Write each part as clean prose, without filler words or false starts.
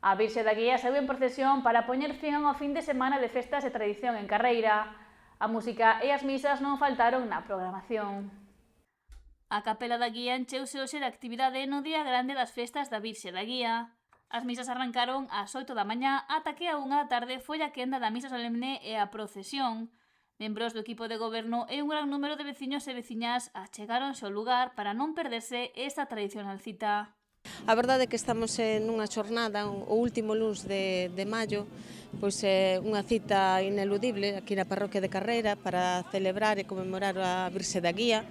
A Virxe da Guía saiu en procesión para poñer fin a unha fin de semana de festas de tradición en Carreira. A música e as misas non faltaron na programación. A Capela da Guía encheuse hoxe de actividade no día grande das festas da Virxe da Guía. As misas arrancaron ás 8 da mañá ata que a 1 da tarde foi a quenda da misa solemne e a procesión. Membros do equipo de goberno e un gran número de veciños e veciñas achegáronse ao lugar para non perderse esta tradicional cita. A verdade é que estamos nunha xornada, o último luns de maio, pois é unha cita ineludible aquí na parroquia de Carreira para celebrar e conmemorar a Virxe da Guía,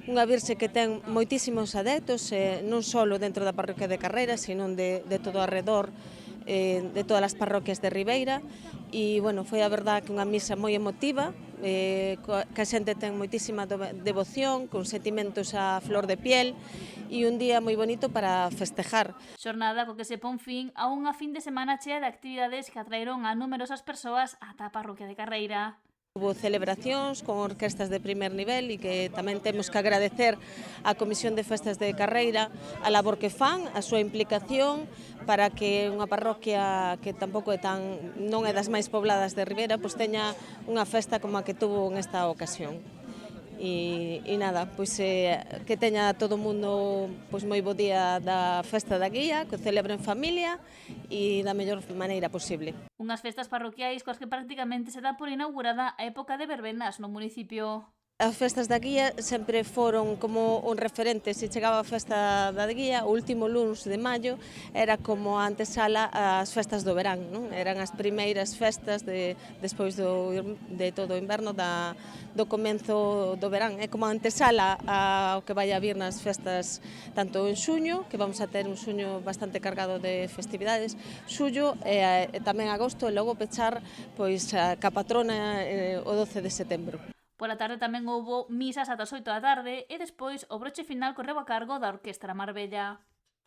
unha Virxe que ten moitísimos adeptos, non só dentro da parroquia de Carreira, sino de todo arredor, de todas as parroquias de Ribeira, e, bueno, foi a verdade que unha misa moi emotiva, que a xente ten moitísima devoción, con sentimentos a flor de piel, e un día moi bonito para festejar. Xornada co que se pon fin a unha fin de semana chea de actividades que atraeron a numerosas persoas ata a parroquia de Carreira. Hubo celebracións con orquestas de primer nivel e que tamén temos que agradecer á Comisión de Festas de Carreira a labor que fan, a súa implicación para que unha parroquia que tampouco non é das máis pobladas de Ribeira, pois teña unha festa como a que tuvo nesta ocasión. E nada, pois que teña todo o mundo pois moi bo día da festa da Guía, que o celebre en familia e da mellor maneira posible. Unhas festas parroquiais coas que prácticamente se dá por inaugurada a época de verbenas no municipio. As festas da Guía sempre foron como un referente. Se chegaba a festa da Guía, o último luns de maio, era como a antesala ás festas do verán, non? Eran as primeiras festas despois de todo o inverno do comenzo do verán. É como a antesala ao que vai a vir nas festas tanto en xuño, que vamos a ter un xuño bastante cargado de festividades, xullo e tamén agosto, e logo pechar pois ca patrona o 12 de setembro. Pola tarde tamén houbo misas ata as 8 da tarde e despois o broche final correu a cargo da Orquestra Marbella.